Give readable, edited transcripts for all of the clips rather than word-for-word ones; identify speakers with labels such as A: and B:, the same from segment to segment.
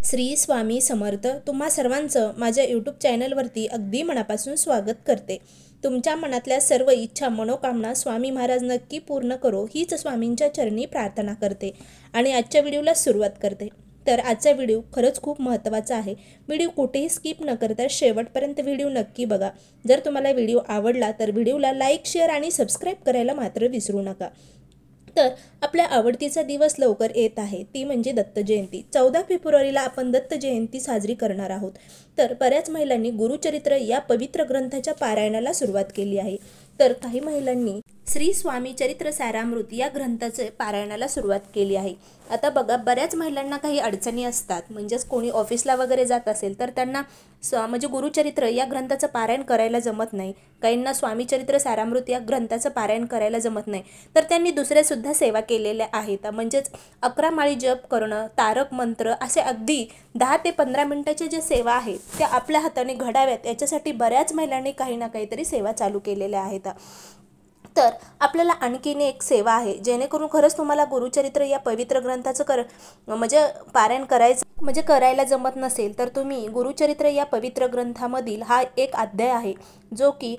A: श्री स्वामी समर्थ. तुम्हा सर्वांचं माझ्या यूट्यूब चॅनलवरती अगदी मनापासून स्वागत करते. तुमच्या मनातल्या सर्व इच्छा मनोकामना स्वामी महाराज नक्की पूर्ण करो हीच स्वामींच्या चरणी प्रार्थना करते आणि आजच्या व्हिडिओला सुरुवात करते. तर आजचा व्हिडिओ खरंच खूप महत्त्वाचा आहे. व्हिडिओ कुठेही स्किप न करता शेवटपर्यंत व्हिडिओ नक्की बघा. जर तुम्हाला व्हिडिओ आवडला तर व्हिडिओला लाईक, शेअर आणि सबस्क्राईब करायला मात्र विसरू नका. तर आपल्या आवडतीचा दिवस लवकर येत आहे, ती म्हणजे दत्त जयंती. 14 फेब्रुवारीला आपण दत्त जयंती साजरी करणार आहोत. तर बऱ्याच महिलांनी गुरुचरित्र या पवित्र ग्रंथाच्या पारायणाला सुरुवात केली आहे. तर काही महिलांनी श्री स्वामी चरित्र सारामृत या ग्रंथाचे पारायणाला सुरुवात केली आहे. आता बघा, बऱ्याच महिलांना काही अडचणी असतात. म्हणजेच कोणी ऑफिसला वगैरे जात असेल तर त्यांना म्हणजे गुरुचरित्र या ग्रंथाचं पारायण करायला जमत नाही. काहींना स्वामी चरित्र सारामृत या ग्रंथाचं पारायण करायला जमत नाही. तर त्यांनी दुसऱ्यासुद्धा सेवा केलेल्या आहेत. म्हणजेच 11 माळी जप करणं, तारक मंत्र, असे अगदी 10 ते 15 मिनिटाच्या ज्या सेवा आहेत त्या आपल्या हाताने घडाव्यात याच्यासाठी बऱ्याच महिलांनी काही ना काहीतरी सेवा चालू केलेल्या आहेत. तर आपल्याला आणखीन एक सेवा आहे, जेणेकरून खरंच तुम्हाला गुरुचरित्र या पवित्र ग्रंथाचं पारायण करायला जमत नसेल तर तुम्ही गुरुचरित्र या पवित्र ग्रंथामधील हा एक अध्याय आहे जो की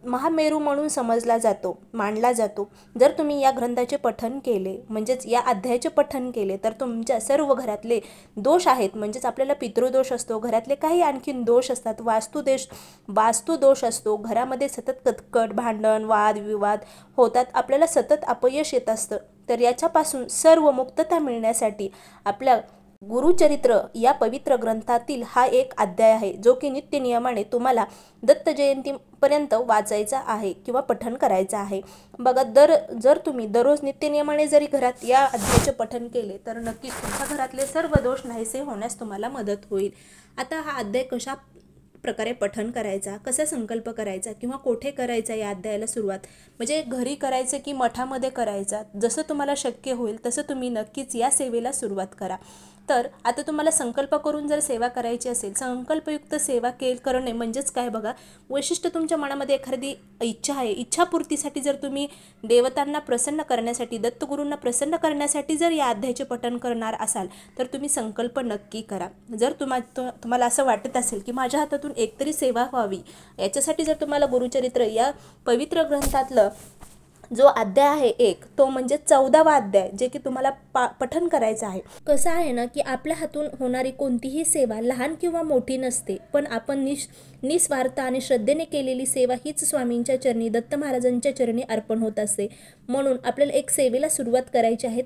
A: महामेरू म्हणून मानला जातो. जर तुम्ही या ग्रंथाचे पठण केले, म्हणजेच या अध्यायाचे पठण केले, तर तुमच्या सर्व घरातले दोष आहेत, म्हणजेच आपल्याला पितृदोष असतो, घरातले काही आणखीन दोष असतात, वास्तुदोष असतो, घरामध्ये सतत कटकट, भांडण, वाद विवाद होतात, आपल्याला सतत अपयश येत असतं. तर याच्यापासून सर्व मुक्तता मिळण्यासाठी आपल्या गुरुचरित्र या पवित्र ग्रंथातील हा एक अध्याय आहे जो की नित्य नियमाने तुम्हाला दत्त जयंतीपर्यंत वाचायचा आहे किंवा पठण करायचं आहे. बघा, जर तुम्ही दररोज नित्य नियमाने जरी घरात या अध्यायाचे पठण केले तर नक्कीच तुमच्या घरातले सर्व दोष नाहीसे होण्यास तुम्हाला मदत होईल. आता हा अध्याय कशा प्रकारे पठण करायचा, कसा संकल्प करायचा किंवा कोठे करायचा या अध्यायाला सुरुवात, म्हणजे घरी करायचं की मठामध्ये करायचा, जसं तुम्हाला शक्य होईल तसं तुम्ही नक्कीच या सेवेला सुरुवात करा. तर आता तुम्हाला संकल्प करून जर सेवा करायची असेल, संकल्पयुक्त सेवा करणे म्हणजेच काय बघा, वैशिष्ट्य तुमच्या मनामध्ये एखादी इच्छा आहे, इच्छापूर्तीसाठी जर तुम्ही देवतांना प्रसन्न करण्यासाठी, दत्तगुरूंना प्रसन्न करण्यासाठी जर या अध्यायाचे पठण करणार असाल तर तुम्ही संकल्प नक्की करा. जर तुम्हाला असं वाटत असेल की माझ्या हातातून एकतरी सेवा व्हावी, याच्यासाठी जर तुम्हाला गुरुचरित्र या पवित्र ग्रंथातलं जो अध्याय आहे एक, तो म्हणजे 14वा अध्याय, जे की तुम्हाला पठण करायचं आहे. कसं आहे ना की आपल्या हातून होणारी कोणतीही सेवा लहान किंवा मोठी नसते, पण आपण निस्वार्थ आणि श्रद्धेने केलेली सेवा हीच स्वामींच्या चरणी, दत्त महाराजांच्या चरणी अर्पण होत असते. म्हणून आपल्याला एक सेवेला सुरुवात करायची आहे.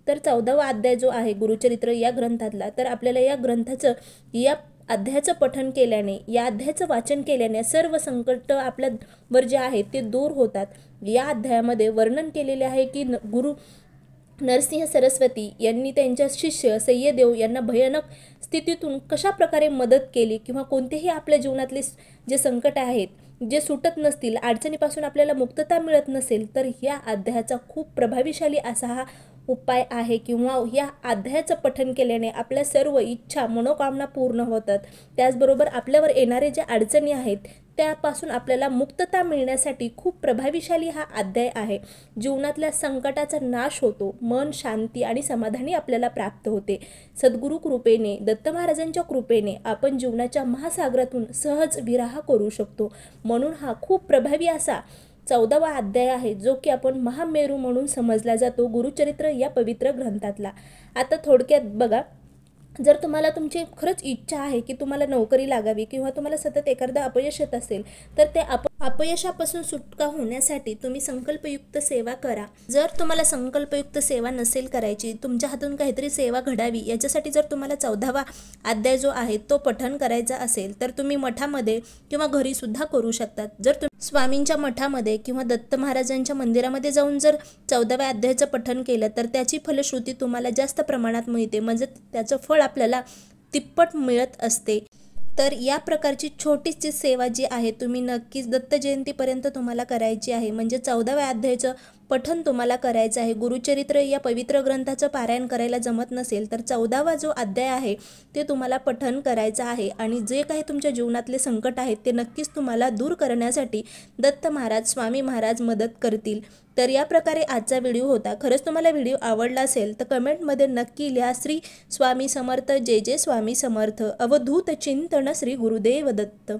A: तर 14वा अध्याय जो आहे गुरुचरित्र या ग्रंथातला, तर आपल्याला या ग्रंथाचं या अध्यायाचं पठण केल्याने, या अध्यायाचं वाचन केल्याने सर्व संकट आपल्यावर जे आहेत ते दूर होतात. या अध्यायामध्ये वर्णन केलेले आहे की गुरु नरसिंह सरस्वती यांनी त्यांच्या शिष्य सय्यदेव यांना भयानक स्थितीतून कशा प्रकारे मदत केली किंवा कोणतेही आपल्या जीवनातले जे संकट आहेत, जे सुटत नसतील, अडचणीपासून आपल्याला मुक्तता मिळत नसेल, तर या अध्यायाचा खूप प्रभावीशाली असा हा उपाय आहे किंवा या अध्यायाचं पठण केल्याने आपल्या सर्व इच्छा मनोकामना पूर्ण होतात. त्याचबरोबर आपल्यावर येणारे जे अडचणी आहेत त्यापासून आपल्याला मुक्तता मिळण्यासाठी खूप प्रभावीशाली हा अध्याय आहे. जीवनातल्या संकटाचा नाश होतो, मन शांती आणि समाधानी आपल्याला प्राप्त होते. सद्गुरू कृपेने, दत्त महाराजांच्या कृपेने आपण जीवनाच्या महासागरातून सहज विराह करू शकतो. म्हणून हा खूप प्रभावी असा 14वा अध्याय आहे जो की आपण महामेरू म्हणून समजला जातो गुरुचरित्र या पवित्र ग्रंथातला. आता थोडक्यात बघा, जर तुम्हाला तुमची खरंच इच्छा आहे की तुम्हाला नोकरी लागावी किंवा तुम्हाला सतत एखादा अपयश येत असेल तर ते अपयशापासून सुटका होण्यासाठी तुम्ही संकल्पयुक्त सेवा करा. जर तुम्हाला संकल्पयुक्त सेवा नसेल करायची, तुमच्या हातून काहीतरी सेवा घडावी, याच्यासाठी जर तुम्हाला 14वा अध्याय जो आहे तो पठण करायचा असेल तर तुम्ही मठामध्ये किंवा घरी सुद्धा करू शकतात. जर तुम्ही स्वामींच्या मठामध्ये किंवा दत्त महाराजांच्या मंदिरामध्ये जाऊन जर 14व्या अध्यायाचं पठण केलं तर त्याची फलश्रुती तुम्हाला जास्त प्रमाणात मिळते, म्हणजे त्याचं फळ आपल्याला तिप्पट मिळत असते. तर या प्रकारची छोटीशी सेवा जी आहे तुम्ही नक्कीच दत्त जयंतीपर्यंत तुम्हाला करायची आहे. म्हणजे 14व्या अध्यायाचं पठण तुम्हाला करायचं आहे. गुरुचरित्र या पवित्र ग्रंथाचं पारायण करायला जमत नसेल तर 14वा जो अध्याय आहे ते तुम्हाला पठण करायचं आहे. आणि जे काही तुमच्या जीवनातले संकट आहेत ते नक्कीच तुम्हाला दूर करण्यासाठी दत्त महाराज, स्वामी महाराज मदत करतील. तर या प्रकारे आजचा व्हिडिओ होता. खरंच तुम्हाला व्हिडिओ आवडला असेल तर कमेंटमध्ये नक्की लिहा श्री स्वामी समर्थ, जय जय स्वामी समर्थ. अवधूत चिंतन श्री गुरुदेव दत्त.